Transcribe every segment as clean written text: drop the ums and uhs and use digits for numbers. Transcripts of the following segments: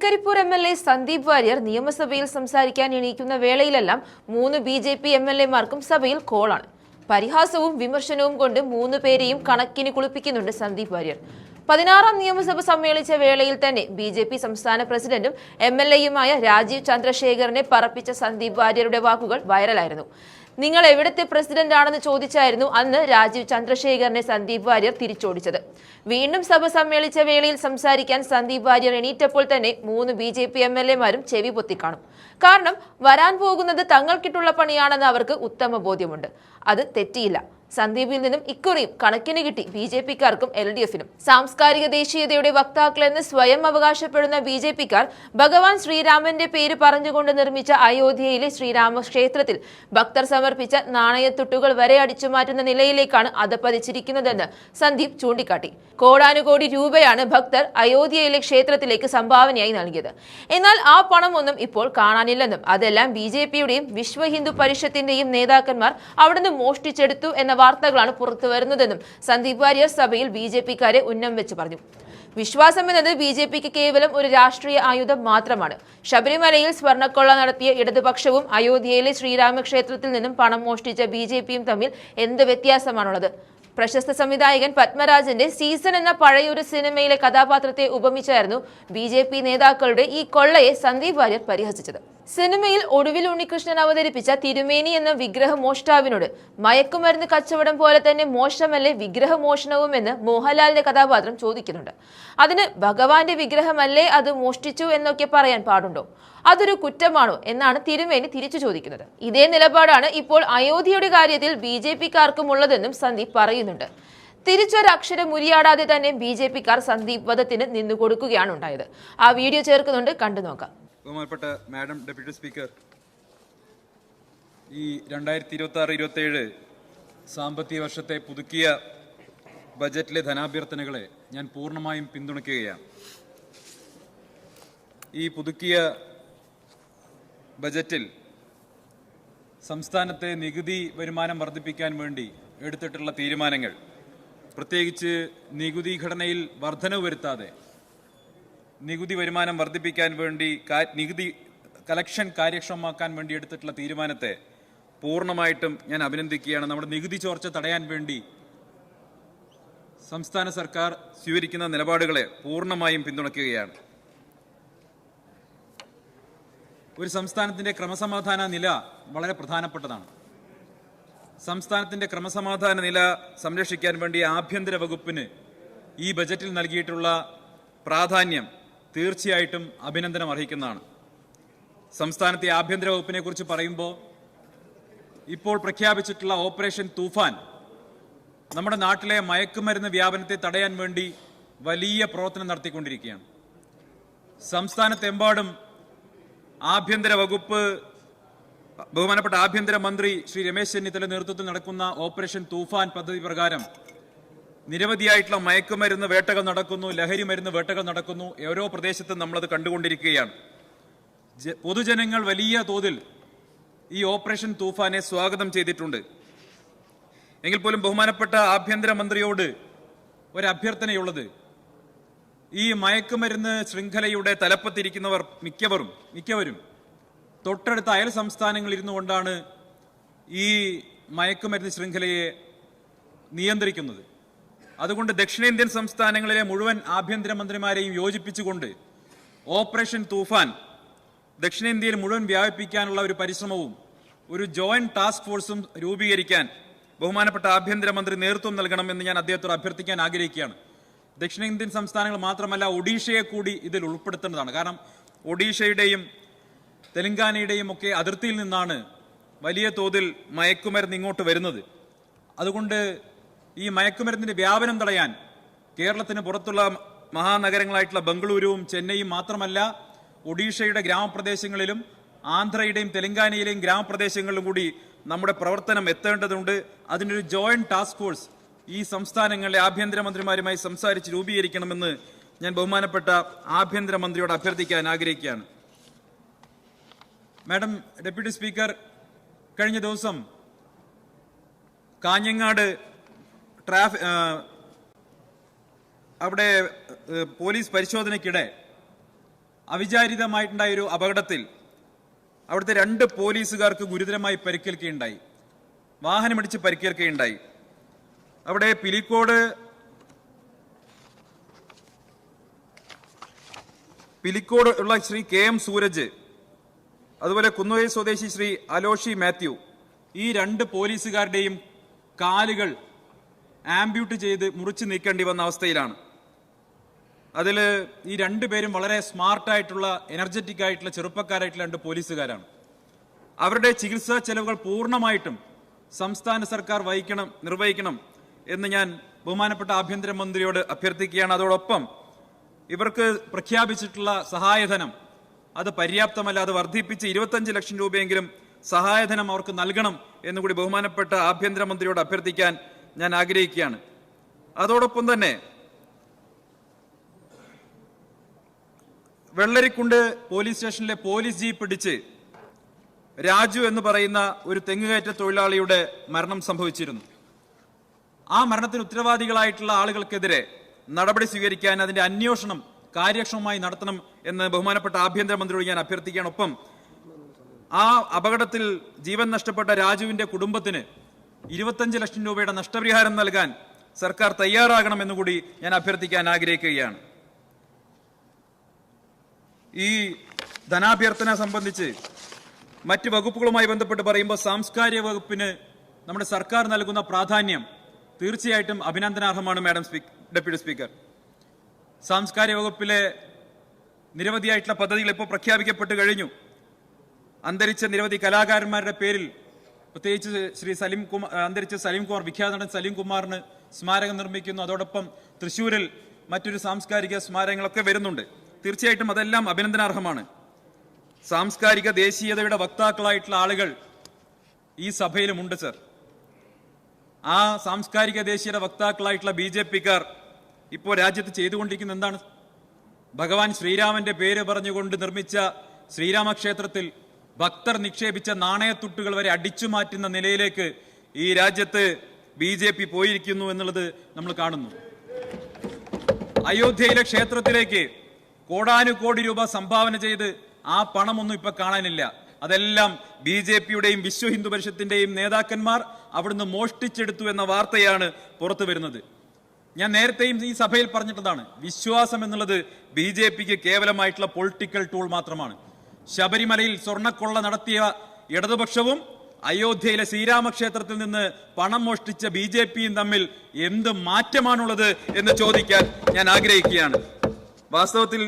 Trikaripur MLA Sandeep Warrier നിയമസഭയിൽ സംസാരിക്കാൻ എണീക്കുന്ന വേളയിലെല്ലാം 3 BJP MLA-മാർക്കും സഭയിൽ കോളാണ്. പരിഹാസവും വിമർശനവും കൊണ്ട് 3 പേരെയും കണക്കിന് കുളിപ്പിക്കുന്നുണ്ട് സന്ദീപ് വാര്യർ. 16ാം നിയമസഭ സമ്മേളിച്ച വേളയിൽ തന്നെ BJP സംസ്ഥാന പ്രസിഡന്റും MLA-യുമായ രാജീവ് ചന്ദ്രശേഖറിനെ പറപ്പിച്ച സന്ദീപ് വാര്യരുടെ വാക്കുകൾ വൈറലായിരുന്നു. നിങ്ങൾ എവിടത്തെ പ്രസിഡന്റ് ആണെന്ന് ചോദിച്ചായിരുന്നു അന്ന് രാജീവ് ചന്ദ്രശേഖറിനെ സന്ദീപ് വാര്യർ തിരിച്ചോടിച്ചത്. വീണ്ടും സഭ സമ്മേളിച്ച വേളയിൽ സംസാരിക്കാൻ സന്ദീപ് വാര്യർ എണീറ്റപ്പോൾ തന്നെ 3 BJP MLA-മാരും ചെവി പൊത്തിക്കാണും. കാരണം വരാൻ പോകുന്നത് തങ്ങൾക്കിട്ടുള്ള പണിയാണെന്ന് അവർക്ക് ഉത്തമ ബോധ്യമുണ്ട്. അത് തെറ്റിയില്ല. സന്ദീപിൽ നിന്നും ഇക്കുറിയും കണക്കിന് കിട്ടി BJP-ക്കാർക്കും LDF-നും. സാംസ്കാരിക ദേശീയതയുടെ വക്താക്കളെന്ന് സ്വയം അവകാശപ്പെടുന്ന BJP-ക്കാർ ഭഗവാൻ ശ്രീരാമന്റെ പേര് പറഞ്ഞുകൊണ്ട് നിർമ്മിച്ച അയോധ്യയിലെ ശ്രീരാമക്ഷേത്രത്തിൽ ഭക്തർ സമർപ്പിച്ച നാണയത്തുട്ടുകൾ വരെ അടിച്ചുമാറ്റുന്ന നിലയിലേക്കാണ് അധപ്പതിച്ചിരിക്കുന്നതെന്ന് സന്ദീപ് ചൂണ്ടിക്കാട്ടി. കോടാനുകോടി രൂപയാണ് ഭക്തർ അയോധ്യയിലെ ക്ഷേത്രത്തിലേക്ക് സംഭാവനയായി നൽകിയത്. എന്നാൽ ആ പണമൊന്നും ഇപ്പോൾ കാണാനില്ലെന്നും അതെല്ലാം BJP-യുടെയും വിശ്വ ഹിന്ദു പരിഷത്തിന്റെയും നേതാക്കന്മാർ അവിടുന്ന് മോഷ്ടിച്ചെടുത്തു എന്ന വാർത്തകളാണ് പുറത്തു വരുന്നതെന്നും സന്ദീപ് വാര്യർ സഭയിൽ BJP-ക്കാരെ ഉന്നം വെച്ച് പറഞ്ഞു. വിശ്വാസം എന്നത് BJP-ക്ക് കേവലം ഒരു രാഷ്ട്രീയ ആയുധം മാത്രമാണ്. ശബരിമലയിൽ സ്വർണ്ണക്കൊള്ള നടത്തിയ ഇടതുപക്ഷവും അയോധ്യയിലെ ശ്രീരാമക്ഷേത്രത്തിൽ നിന്നും പണം മോഷ്ടിച്ച BJP-യും തമ്മിൽ എന്ത് വ്യത്യാസമാണുള്ളത്? പ്രശസ്ത സംവിധായകൻ പത്മരാജന്റെ സീസൺ എന്ന പഴയൊരു സിനിമയിലെ കഥാപാത്രത്തെ ഉപമിച്ചായിരുന്നു BJP നേതാക്കളുടെ ഈ കൊള്ളയെ സന്ദീപ് വാര്യർ പരിഹസിച്ചത്. സിനിമയിൽ ഒടുവിൽ ഉണ്ണികൃഷ്ണൻ അവതരിപ്പിച്ച തിരുമേനി എന്ന വിഗ്രഹമോഷ്ടാവിനോട് മയക്കുമരുന്ന് കച്ചവടം പോലെ തന്നെ മോശമല്ലേ വിഗ്രഹമോഷണവും എന്ന് മോഹൻലാലിന്റെ കഥാപാത്രം ചോദിക്കുന്നുണ്ട്. അതിന് ഭഗവാന്റെ വിഗ്രഹമല്ലേ അത് മോഷ്ടിച്ചു എന്നൊക്കെ പറയാൻ പാടുണ്ടോ? അതൊരു കുറ്റമാണോ എന്നാണ് തിരുമേനി തിരിച്ചു ചോദിക്കുന്നത്. ഇതേ നിലപാടാണ് ഇപ്പോൾ അയോധ്യയുടെ കാര്യത്തിൽ BJP-ക്കാർക്കും ഉള്ളതെന്നും സന്ദീപ് പറയുന്നുണ്ട്. തിരിച്ചൊരക്ഷരം ഉരിയാടാതെ തന്നെ BJP-ക്കാർ സന്ദീപ് വധത്തിന് നിന്നുകൊടുക്കുകയാണ് ഉണ്ടായത്. ആ വീഡിയോ ചേർക്കുന്നുണ്ട്, കണ്ടു നോക്കാം. ബഹുമാനപ്പെട്ട മാഡം ഡെപ്യൂട്ടി സ്പീക്കർ, ഈ 2026-27 സാമ്പത്തിക വർഷത്തെ പുതുക്കിയ ബജറ്റിലെ ധനാഭ്യർത്ഥനകളെ ഞാൻ പൂർണ്ണമായും പിന്തുണയ്ക്കുകയാണ്. ഈ പുതുക്കിയ ബജറ്റിൽ സംസ്ഥാനത്തെ നികുതി വരുമാനം വർദ്ധിപ്പിക്കാൻ വേണ്ടി എടുത്തിട്ടുള്ള തീരുമാനങ്ങൾ, പ്രത്യേകിച്ച് നികുതി ഘടനയിൽ വർധനവ് വരുത്താതെ നികുതി വരുമാനം വർദ്ധിപ്പിക്കാൻ വേണ്ടി നികുതി കളക്ഷൻ കാര്യക്ഷമമാക്കാൻ വേണ്ടി എടുത്തിട്ടുള്ള തീരുമാനത്തെ പൂർണ്ണമായിട്ടും ഞാൻ അഭിനന്ദിക്കുകയാണ്. നമ്മുടെ നികുതി ചോർച്ച തടയാൻ വേണ്ടി സംസ്ഥാന സർക്കാർ സ്വീകരിക്കുന്ന നിലപാടുകളെ പൂർണ്ണമായും പിന്തുണയ്ക്കുകയാണ്. ഒരു സംസ്ഥാനത്തിന്റെ ക്രമസമാധാന നില വളരെ പ്രധാനപ്പെട്ടതാണ്. സംസ്ഥാനത്തിന്റെ ക്രമസമാധാന നില സംരക്ഷിക്കാൻ വേണ്ടി ആഭ്യന്തര വകുപ്പിന് ഈ ബജറ്റിൽ നൽകിയിട്ടുള്ള പ്രാധാന്യം തീർച്ചയായിട്ടും അഭിനന്ദനം അർഹിക്കുന്നതാണ്. സംസ്ഥാനത്തെ ആഭ്യന്തര വകുപ്പിനെ കുറിച്ച് പറയുമ്പോൾ ഇപ്പോൾ പ്രഖ്യാപിച്ചിട്ടുള്ള ഓപ്പറേഷൻ തൂഫാൻ നമ്മുടെ നാട്ടിലെ മയക്കുമരുന്ന് വ്യാപനത്തെ തടയാൻ വേണ്ടി വലിയ പ്രവർത്തനം നടത്തിക്കൊണ്ടിരിക്കുകയാണ്. സംസ്ഥാനത്തെമ്പാടും ആഭ്യന്തര വകുപ്പ്, ബഹുമാനപ്പെട്ട ആഭ്യന്തര മന്ത്രി ശ്രീ രമേശ് ചെന്നിത്തല നേതൃത്വത്തിൽ നടക്കുന്ന ഓപ്പറേഷൻ തൂഫാൻ പദ്ധതി പ്രകാരം നിരവധിയായിട്ടുള്ള മയക്കുമരുന്ന് വേട്ടകൾ നടക്കുന്നു, ലഹരി മരുന്ന് വേട്ടകൾ നടക്കുന്നു. ഓരോ പ്രദേശത്തും നമ്മളത് കണ്ടുകൊണ്ടിരിക്കുകയാണ്. പൊതുജനങ്ങൾ വലിയ തോതിൽ ഈ ഓപ്പറേഷൻ തൂഫാനെ സ്വാഗതം ചെയ്തിട്ടുണ്ട്. എങ്കിൽ പോലും ബഹുമാനപ്പെട്ട ആഭ്യന്തര മന്ത്രിയോട് ഒരു അഭ്യർത്ഥനയുള്ളത്, ഈ മയക്കുമരുന്ന് ശൃംഖലയുടെ തലപ്പത്തിരിക്കുന്നവർ മിക്കവരും തൊട്ടടുത്ത അയൽ സംസ്ഥാനങ്ങളിൽ ഇരുന്നു കൊണ്ടാണ് ഈ മയക്കുമരുന്ന് ശൃംഖലയെ നിയന്ത്രിക്കുന്നത്. അതുകൊണ്ട് ദക്ഷിണേന്ത്യൻ സംസ്ഥാനങ്ങളിലെ മുഴുവൻ ആഭ്യന്തരമന്ത്രിമാരെയും യോജിപ്പിച്ചുകൊണ്ട് ഓപ്പറേഷൻ തൂഫാൻ ദക്ഷിണേന്ത്യയിൽ മുഴുവൻ വ്യാപിപ്പിക്കാനുള്ള ഒരു പരിശ്രമവും ഒരു ജോയിന്റ് ടാസ്ക് ഫോഴ്സും രൂപീകരിക്കാൻ ബഹുമാനപ്പെട്ട ആഭ്യന്തരമന്ത്രി നേതൃത്വം നൽകണമെന്ന് ഞാൻ അദ്ദേഹത്തോട് അഭ്യർത്ഥിക്കാൻ ആഗ്രഹിക്കുകയാണ്. ദക്ഷിണേന്ത്യൻ സംസ്ഥാനങ്ങൾ മാത്രമല്ല, ഒഡീഷയെ കൂടി ഇതിൽ ഉൾപ്പെടുത്തേണ്ടതാണ്. കാരണം ഒഡീഷയുടെയും തെലങ്കാനയുടെയും ഒക്കെ അതിർത്തിയിൽ നിന്നാണ് വലിയ തോതിൽ മയക്കുമരുന്ന് ഇങ്ങോട്ട് വരുന്നത്. അതുകൊണ്ട് ഈ മയക്കുമരുന്നിന്റെ വ്യാപനം തടയാൻ കേരളത്തിന് പുറത്തുള്ള മഹാനഗരങ്ങളായിട്ടുള്ള ബംഗളൂരുവും ചെന്നൈയും മാത്രമല്ല, ഒഡീഷയുടെ ഗ്രാമപ്രദേശങ്ങളിലും ആന്ധ്രയുടെയും തെലങ്കാനയിലെയും ഗ്രാമപ്രദേശങ്ങളിലും കൂടി നമ്മുടെ പ്രവർത്തനം എത്തേണ്ടതുണ്ട്. അതിനൊരു ജോയിന്റ് ടാസ്ക് ഫോഴ്സ് ഈ സംസ്ഥാനങ്ങളിലെ ആഭ്യന്തരമന്ത്രിമാരുമായി സംസാരിച്ച് രൂപീകരിക്കണമെന്ന് ഞാൻ ബഹുമാനപ്പെട്ട ആഭ്യന്തരമന്ത്രിയോട് അഭ്യർത്ഥിക്കാൻ ആഗ്രഹിക്കുകയാണ്. മാഡം ഡെപ്യൂട്ടി സ്പീക്കർ, കഴിഞ്ഞ ദിവസം കാഞ്ഞങ്ങാട് അവിടെ പോലീസ് പരിശോധനയ്ക്കിടെ അവിചാരിതമായിട്ടുണ്ടായ ഒരു അപകടത്തിൽ അവിടുത്തെ 2 പോലീസുകാർക്ക് ഗുരുതരമായി പരിക്കേൽക്കുകയുണ്ടായി, വാഹനമിടിച്ച് പരിക്കേൽക്കുകയുണ്ടായി. അവിടെ പിലിക്കോട് ഉള്ള ശ്രീ KM സൂരജ്, അതുപോലെ കുന്നുവഴി സ്വദേശി ശ്രീ അലോഷി മാത്യു, ഈ 2 പോലീസുകാരുടെയും കാലുകൾ ആംബ്യൂട്ട് ചെയ്ത് മുറിച്ച് നീക്കേണ്ടി വന്ന അവസ്ഥയിലാണ്. അതിൽ ഈ 2 പേരും വളരെ സ്മാർട്ടായിട്ടുള്ള എനർജറ്റിക് ആയിട്ടുള്ള ചെറുപ്പക്കാരായിട്ടുള്ള 2 പോലീസുകാരാണ്. അവരുടെ ചികിത്സാ ചെലവുകൾ പൂർണ്ണമായിട്ടും സംസ്ഥാന സർക്കാർ നിർവഹിക്കണം എന്ന് ഞാൻ ബഹുമാനപ്പെട്ട ആഭ്യന്തരമന്ത്രിയോട് അഭ്യർത്ഥിക്കുകയാണ്. അതോടൊപ്പം ഇവർക്ക് പ്രഖ്യാപിച്ചിട്ടുള്ള സഹായധനം അത് പര്യാപ്തമല്ല, അത് വർദ്ധിപ്പിച്ച് 25 ലക്ഷം രൂപയെങ്കിലും സഹായധനം അവർക്ക് നൽകണം എന്നുകൂടി ബഹുമാനപ്പെട്ട ആഭ്യന്തരമന്ത്രിയോട് അഭ്യർത്ഥിക്കാൻ ഞാൻ ആഗ്രഹിക്കുകയാണ്. അതോടൊപ്പം തന്നെ വെള്ളരിക്കുണ്ട് പോലീസ് സ്റ്റേഷനിലെ പോലീസ് ജീപ്പ് പിടിച്ച് രാജു എന്ന് പറയുന്ന ഒരു തെങ്ങുകയറ്റ തൊഴിലാളിയുടെ മരണം സംഭവിച്ചിരുന്നു. ആ മരണത്തിന് ഉത്തരവാദികളായിട്ടുള്ള ആളുകൾക്കെതിരെ നടപടി സ്വീകരിക്കാൻ അതിന്റെ അന്വേഷണം കാര്യക്ഷമമായി നടത്തണം എന്ന് ബഹുമാനപ്പെട്ട ആഭ്യന്തരമന്ത്രിയോട് ഞാൻ അഭ്യർത്ഥിക്കുകയാണ്. ഒപ്പം ആ അപകടത്തിൽ ജീവൻ നഷ്ടപ്പെട്ട രാജുവിന്റെ കുടുംബത്തിന് 25 ലക്ഷം രൂപയുടെ നഷ്ടപരിഹാരം നൽകാൻ സർക്കാർ തയ്യാറാകണമെന്നുകൂടി ഞാൻ അഭ്യർത്ഥിക്കാൻ ആഗ്രഹിക്കുകയാണ്. ഈ ധനാഭ്യർത്ഥന സംബന്ധിച്ച് മറ്റ് വകുപ്പുകളുമായി ബന്ധപ്പെട്ട് പറയുമ്പോൾ സാംസ്കാരിക വകുപ്പിന് നമ്മുടെ സർക്കാർ നൽകുന്ന പ്രാധാന്യം തീർച്ചയായിട്ടും അഭിനന്ദനാർഹമാണ്. ഡെപ്യൂട്ടി സ്പീക്കർ, സാംസ്കാരിക വകുപ്പിലെ നിരവധിയായിട്ടുള്ള പദ്ധതികൾ ഇപ്പോൾ പ്രഖ്യാപിക്കപ്പെട്ട് കഴിഞ്ഞു. അന്തരിച്ച നിരവധി കലാകാരന്മാരുടെ പേരിൽ പ്രത്യേകിച്ച് അന്തരിച്ച സലീംകുമാർ, വിഖ്യാത നടൻ സലീംകുമാറിന് സ്മാരകം നിർമ്മിക്കുന്നു. അതോടൊപ്പം തൃശ്ശൂരിൽ മറ്റൊരു സാംസ്കാരിക സ്മാരകങ്ങളൊക്കെ വരുന്നുണ്ട്. തീർച്ചയായിട്ടും അതെല്ലാം അഭിനന്ദനാർഹമാണ്. സാംസ്കാരിക ദേശീയതയുടെ വക്താക്കളായിട്ടുള്ള ആളുകൾ ഈ സഭയിലുമുണ്ട് സർ. ആ സാംസ്കാരിക ദേശീയത വക്താക്കളായിട്ടുള്ള BJP-ക്കാർ ഇപ്പോൾ രാജ്യത്ത് ചെയ്തുകൊണ്ടിരിക്കുന്ന എന്താണ്? ഭഗവാൻ ശ്രീരാമന്റെ പേര് പറഞ്ഞുകൊണ്ട് നിർമ്മിച്ച ശ്രീരാമക്ഷേത്രത്തിൽ ഭക്തർ നിക്ഷേപിച്ച നാണയത്തുട്ടുകൾ വരെ അടിച്ചു മാറ്റുന്ന നിലയിലേക്ക് ഈ രാജ്യത്ത് BJP പോയിരിക്കുന്നു എന്നുള്ളത് നമ്മൾ കാണുന്നു. അയോധ്യയിലെ ക്ഷേത്രത്തിലേക്ക് കോടാനുകോടി രൂപ സംഭാവന ചെയ്ത് ആ പണമൊന്നും ഇപ്പൊ കാണാനില്ല. അതെല്ലാം BJP-യുടെയും വിശ്വ ഹിന്ദു പരിഷത്തിന്റെയും നേതാക്കന്മാർ അവിടുന്ന് മോഷ്ടിച്ചെടുത്തു എന്ന വാർത്തയാണ് പുറത്തു വരുന്നത്. ഞാൻ നേരത്തെയും ഈ സഭയിൽ പറഞ്ഞിട്ടതാണ്, വിശ്വാസം എന്നുള്ളത് BJP-ക്ക് കേവലമായിട്ടുള്ള പൊളിറ്റിക്കൽ ടൂൾ മാത്രമാണ്. ശബരിമലയിൽ സ്വർണ്ണക്കൊള്ള നടത്തിയ ഇടതുപക്ഷവും അയോധ്യയിലെ ശ്രീരാമക്ഷേത്രത്തിൽ നിന്ന് പണം മോഷ്ടിച്ച BJP-യും തമ്മിൽ എന്ത് മാറ്റമാണുള്ളത് എന്ന് ചോദിക്കാൻ ഞാൻ ആഗ്രഹിക്കുകയാണ്. വാസ്തവത്തിൽ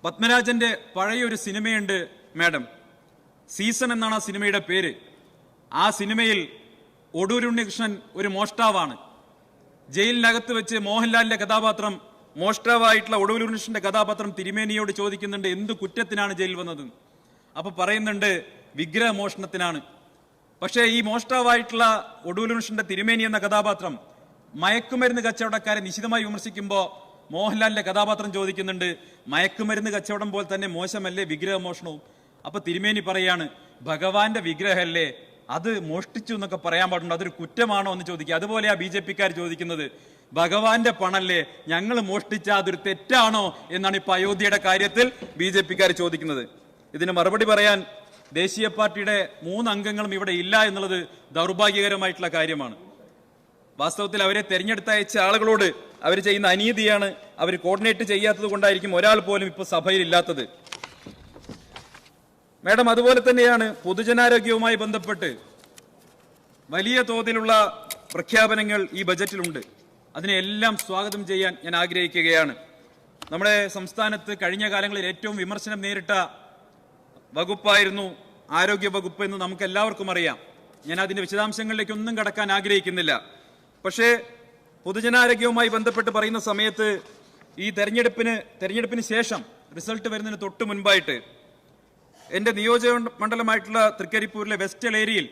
പത്മരാജന്റെ പഴയൊരു സിനിമയുണ്ട് മാഡം, സീസൺ എന്നാണ് ആ സിനിമയുടെ പേര്. ആ സിനിമയിൽ ഒടൂർ ഉണ്ണികൃഷ്ണൻ ഒരു മോഷ്ടാവാണ്. ജയിലിനകത്ത് വെച്ച് മോഹൻലാലിന്റെ കഥാപാത്രം, മോഷ്ടാവായിട്ടുള്ള ഒടൂർ ഉണ്ണികൃഷ്ണന്റെ കഥാപാത്രം തിരുമേനിയോട് ചോദിക്കുന്നുണ്ട് എന്ത് കുറ്റത്തിനാണ് ജയിൽ വന്നത്. അപ്പൊ പറയുന്നുണ്ട് വിഗ്രഹമോഷണത്തിനാണ്. പക്ഷേ ഈ മോഷ്ടാവായിട്ടുള്ള ഒടൂർ ഉണ്ണികൃഷ്ണന്റെ തിരുമേനി എന്ന കഥാപാത്രം മയക്കുമരുന്ന് കച്ചവടക്കാരെ നിശിതമായി വിമർശിക്കുമ്പോൾ മോഹൻലാലിന്റെ കഥാപാത്രം ചോദിക്കുന്നുണ്ട് മയക്കുമരുന്ന് കച്ചവടം പോലെ തന്നെ മോശമല്ലേ വിഗ്രഹമോഷണവും? അപ്പൊ തിരുമേനി പറയാണ് ഭഗവാന്റെ വിഗ്രഹമല്ലേ, അത് മോഷ്ടിച്ചു എന്നൊക്കെ പറയാൻ പാടുണ്ടോ, അതൊരു കുറ്റമാണോ എന്ന് ചോദിക്കുക. അതുപോലെയാ BJP-ക്കാർ ചോദിക്കുന്നത് ഭഗവാന്റെ പണല്ലേ, ഞങ്ങൾ മോഷ്ടിച്ച അതൊരു തെറ്റാണോ എന്നാണ് ഇപ്പൊ അയോധ്യയുടെ കാര്യത്തിൽ BJP-ക്കാർ ചോദിക്കുന്നത്. ഇതിന് മറുപടി പറയാൻ ദേശീയ പാർട്ടിയുടെ 3 അംഗങ്ങളും ഇവിടെ ഇല്ല എന്നുള്ളത് ദൗർഭാഗ്യകരമായിട്ടുള്ള കാര്യമാണ്. വാസ്തവത്തിൽ അവരെ തെരഞ്ഞെടുത്തയച്ച ആളുകളോട് അവർ ചെയ്യുന്ന അനീതിയാണ്. അവർ കോർഡിനേറ്റ് ചെയ്യാത്തത് കൊണ്ടായിരിക്കും ഒരാൾ പോലും ഇപ്പൊ സഭയിൽ ഇല്ലാത്തത്. മാഡം, അതുപോലെ തന്നെയാണ് പൊതുജനാരോഗ്യവുമായി ബന്ധപ്പെട്ട് വലിയ തോതിലുള്ള പ്രഖ്യാപനങ്ങൾ ഈ ബജറ്റിലുണ്ട്. അതിനെല്ലാം സ്വാഗതം ചെയ്യാൻ ഞാൻ ആഗ്രഹിക്കുകയാണ്. നമ്മുടെ സംസ്ഥാനത്ത് കഴിഞ്ഞ കാലങ്ങളിൽ ഏറ്റവും വിമർശനം നേരിട്ട വകുപ്പായിരുന്നു ആരോഗ്യ വകുപ്പ് എന്ന് നമുക്ക് എല്ലാവർക്കും അറിയാം. ഞാൻ അതിന്റെ വിശദാംശങ്ങളിലേക്കൊന്നും കടക്കാൻ ആഗ്രഹിക്കുന്നില്ല. പക്ഷേ പൊതുജനാരോഗ്യവുമായി ബന്ധപ്പെട്ട് പറയുന്ന സമയത്ത് ഈ തെരഞ്ഞെടുപ്പിന് ശേഷം റിസൾട്ട് വരുന്നതിന് തൊട്ട് മുൻപായിട്ട് എന്റെ നിയോജക മണ്ഡലമായിട്ടുള്ള തൃക്കരിപ്പൂരിലെ വെസ്റ്റൽ ഏരിയയിൽ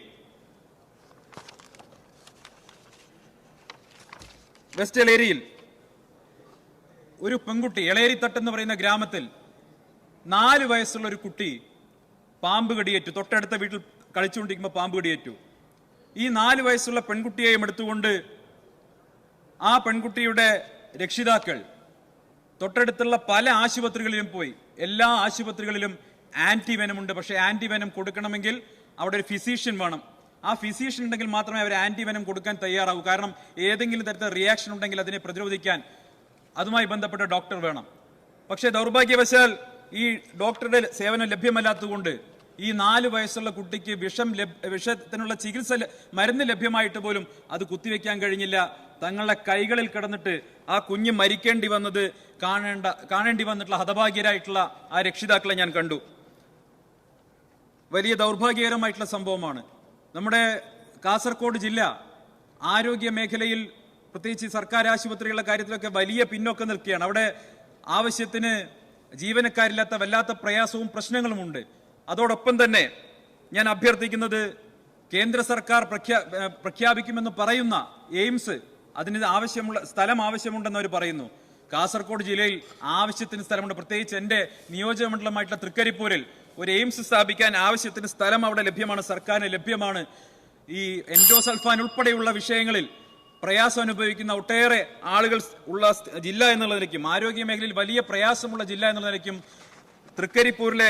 ഒരു പെൺകുട്ടി, എളേരിത്തട്ട് എന്ന് പറയുന്ന ഗ്രാമത്തിൽ 4 വയസ്സുള്ള ഒരു കുട്ടി പാമ്പ് കടിയേറ്റു. തൊട്ടടുത്ത വീട്ടിൽ കളിച്ചുകൊണ്ടിരിക്കുമ്പോൾ പാമ്പ് കടിയേറ്റു. ഈ 4 വയസ്സുള്ള പെൺകുട്ടിയെയും എടുത്തുകൊണ്ട് ആ പെൺകുട്ടിയുടെ രക്ഷിതാക്കൾ തൊട്ടടുത്തുള്ള പല ആശുപത്രികളിലും പോയി. എല്ലാ ആശുപത്രികളിലും ആന്റിവെനം ഉണ്ട്. പക്ഷേ ആന്റിവെനം കൊടുക്കണമെങ്കിൽ അവിടെ ഒരു ഫിസീഷ്യൻ വേണം. ആ ഫിസീഷ്യൻ ഉണ്ടെങ്കിൽ മാത്രമേ അവർ ആന്റിവെനം കൊടുക്കാൻ തയ്യാറാവൂ. കാരണം ഏതെങ്കിലും തരത്തിലുള്ള റിയാക്ഷൻ ഉണ്ടെങ്കിൽ അതിനെ പ്രതിരോധിക്കാൻ അതുമായി ബന്ധപ്പെട്ട ഡോക്ടർ വേണം. പക്ഷേ ദൗർഭാഗ്യവശാൽ ഈ ഡോക്ടറുടെ സേവനം ലഭ്യമല്ലാത്തതുകൊണ്ട് ഈ 4 വയസ്സുള്ള കുട്ടിക്ക് വിഷത്തിനുള്ള ചികിത്സ മരുന്ന് ലഭ്യമായിട്ട് പോലും അത് കുത്തിവെക്കാൻ കഴിഞ്ഞില്ല. തങ്ങളുടെ കൈകളിൽ കിടന്നിട്ട് ആ കുഞ്ഞ് മരിക്കേണ്ടി വന്നത് കാണേണ്ടി വന്നിട്ടുള്ള ഹതഭാഗ്യരായിട്ടുള്ള ആ രക്ഷിതാക്കളെ ഞാൻ കണ്ടു. വലിയ ദൗർഭാഗ്യകരമായിട്ടുള്ള സംഭവമാണ്. നമ്മുടെ കാസർഗോഡ് ജില്ല ആരോഗ്യ മേഖലയിൽ പ്രത്യേകിച്ച് സർക്കാർ ആശുപത്രികളുടെ കാര്യത്തിലൊക്കെ വലിയ പിന്നോക്കം നിൽക്കുകയാണ്. അവിടെ ആവശ്യത്തിന് ജീവനക്കാരില്ലാത്ത വല്ലാത്ത പ്രയാസവും പ്രശ്നങ്ങളുമുണ്ട്. അതോടൊപ്പം തന്നെ ഞാൻ അഭ്യർത്ഥിക്കുന്നത് കേന്ദ്ര സർക്കാർ പ്രഖ്യാപിക്കുമെന്ന് പറയുന്ന എയിംസ്, അതിന് ആവശ്യമുള്ള സ്ഥലം ആവശ്യമുണ്ടെന്ന് അവർ പറയുന്നു. കാസർഗോഡ് ജില്ലയിൽ ആവശ്യത്തിന് സ്ഥലമുണ്ട്. പ്രത്യേകിച്ച് എൻ്റെ നിയോജകമണ്ഡലമായിട്ടുള്ള തൃക്കരിപ്പൂരിൽ ഒരു എയിംസ് സ്ഥാപിക്കാൻ ആവശ്യത്തിന് സ്ഥലം അവിടെ ലഭ്യമാണ്, സർക്കാരിന് ലഭ്യമാണ്. ഈ എൻഡോസൾഫാൻ ഉൾപ്പെടെയുള്ള വിഷയങ്ങളിൽ പ്രയാസം അനുഭവിക്കുന്ന ഒട്ടേറെ ആളുകൾ ഉള്ള ജില്ല എന്നുള്ള നിലയ്ക്കും ആരോഗ്യ മേഖലയിൽ വലിയ പ്രയാസമുള്ള ജില്ല എന്നുള്ള നിലയ്ക്കും തൃക്കരിപ്പൂരിലെ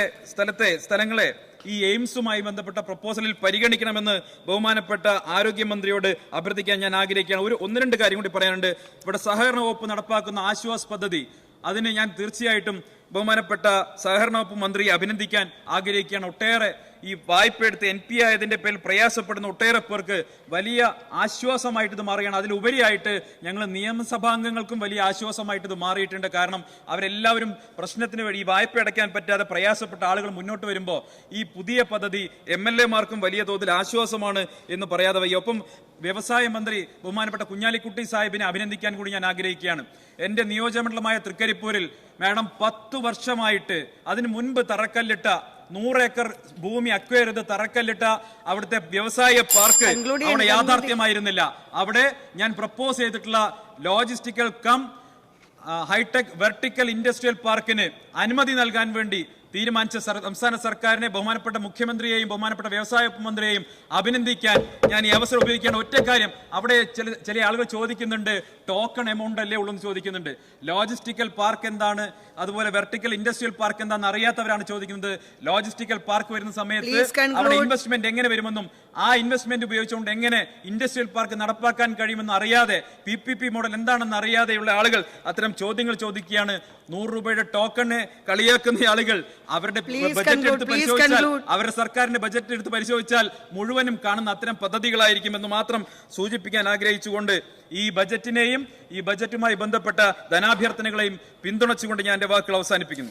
സ്ഥലങ്ങളെ ഈ എയിംസുമായി ബന്ധപ്പെട്ട പ്രപ്പോസലിൽ പരിഗണിക്കണമെന്ന് ബഹുമാനപ്പെട്ട ആരോഗ്യമന്ത്രിയോട് അഭ്യർത്ഥിക്കാൻ ഞാൻ ആഗ്രഹിക്കുകയാണ്. ഒന്ന് രണ്ട് കാര്യം കൂടി പറയാനുണ്ട്. ഇവിടെ സഹകരണ വകുപ്പ് നടപ്പാക്കുന്ന ആശ്വാസ് പദ്ധതി, അതിന് ഞാൻ തീർച്ചയായിട്ടും ബഹുമാനപ്പെട്ട സഹകരണ വകുപ്പ് മന്ത്രിയെ അഭിനന്ദിക്കാൻ ആഗ്രഹിക്കുകയാണ്. ഒട്ടേറെ ഈ വായ്പ എടുത്ത് NPA ആയതിന്റെ പേരിൽ പ്രയാസപ്പെടുന്ന ഒട്ടേറെ പേർക്ക് വലിയ ആശ്വാസമായിട്ട് ഇത് മാറുകയാണ്. അതിലുപരിയായിട്ട് ഞങ്ങൾ നിയമസഭാംഗങ്ങൾക്കും വലിയ ആശ്വാസമായിട്ട് ഇത് മാറിയിട്ടുണ്ട്. കാരണം അവരെല്ലാവരും പ്രശ്നത്തിന് വേണ്ടി ഈ വായ്പ അടയ്ക്കാൻ പറ്റാതെ പ്രയാസപ്പെട്ട ആളുകൾ മുന്നോട്ട് വരുമ്പോൾ ഈ പുതിയ പദ്ധതി MLA മാർക്കും വലിയ തോതിൽ ആശ്വാസമാണ് എന്ന് പറയാതെ വയ്യ. ഒപ്പം വ്യവസായ മന്ത്രി ബഹുമാനപ്പെട്ട കുഞ്ഞാലിക്കുട്ടി സാഹിബിനെ അഭിനന്ദിക്കാൻ കൂടി ഞാൻ ആഗ്രഹിക്കുകയാണ്. എന്റെ നിയോജകമണ്ഡലമായ തൃക്കരിപ്പൂരിൽ മാഡം 10 വർഷമായിട്ട് അതിന് മുൻപ് തറക്കല്ലിട്ട 100 ഏക്കർ ഭൂമി അക്വയർ ചെയ്ത് തറക്കല്ലിട്ട അവിടുത്തെ വ്യവസായ പാർക്ക് അവിടെ യാഥാർത്ഥ്യമായിരുന്നില്ല. അവിടെ ഞാൻ പ്രപ്പോസ് ചെയ്തിട്ടുള്ള logistical cum hitech vertical industrial പാർക്കിന് അനുമതി നൽകാൻ വേണ്ടി തീരുമാനിച്ച സംസ്ഥാന സർക്കാരിനെ ബഹുമാനപ്പെട്ട മുഖ്യമന്ത്രിയെയും ബഹുമാനപ്പെട്ട വ്യവസായ മന്ത്രിയെയും അഭിനന്ദിക്കാൻ ഞാൻ ഈ അവസരം ഉപയോഗിക്കുകയാണ്. ഒറ്റ കാര്യം, അവിടെ ചില ആളുകൾ ചോദിക്കുന്നുണ്ട്, ടോക്കൺ എമൗണ്ട് അല്ലേ ഉള്ളൂ എന്ന് ചോദിക്കുന്നുണ്ട്. ലോജിസ്റ്റിക്കൽ പാർക്ക് എന്താണ്, അതുപോലെ വെർട്ടിക്കൽ ഇൻഡസ്ട്രിയൽ പാർക്ക് എന്താണെന്ന് അറിയാത്തവരാണ് ചോദിക്കുന്നത്. ലോജിസ്റ്റിക്കൽ പാർക്ക് വരുന്ന സമയത്ത് അവിടെ ഇൻവെസ്റ്റ്മെന്റ് എങ്ങനെ വരുമെന്നും ആ ഇൻവെസ്റ്റ്മെന്റ് ഉപയോഗിച്ചുകൊണ്ട് എങ്ങനെ ഇൻഡസ്ട്രിയൽ പാർക്ക് നടപ്പാക്കാൻ കഴിയുമെന്ന് അറിയാതെ, PPP മോഡൽ എന്താണെന്ന് അറിയാതെയുള്ള ആളുകൾ അത്തരം ചോദ്യങ്ങൾ ചോദിക്കുകയാണ്. 100 രൂപയുടെ ടോക്കണ് കളിയാക്കുന്ന ആളുകൾ അവരുടെ ബജറ്റ് എടുത്ത് പരിശോധിച്ചാൽ, അവരുടെ സർക്കാരിന്റെ ബജറ്റ് എടുത്ത് പരിശോധിച്ചാൽ മുഴുവനും കാണുന്ന അത്തരം പദ്ധതികളായിരിക്കുമെന്ന് മാത്രം സൂചിപ്പിക്കാൻ ആഗ്രഹിച്ചുകൊണ്ട് ഈ ബജറ്റിനെയും ഈ ബജറ്റുമായി ബന്ധപ്പെട്ട ധനാഭ്യർത്ഥനകളെയും പിന്തുണച്ചുകൊണ്ട് ഞാൻ എന്റെ വാക്കുകൾ അവസാനിപ്പിക്കുന്നു.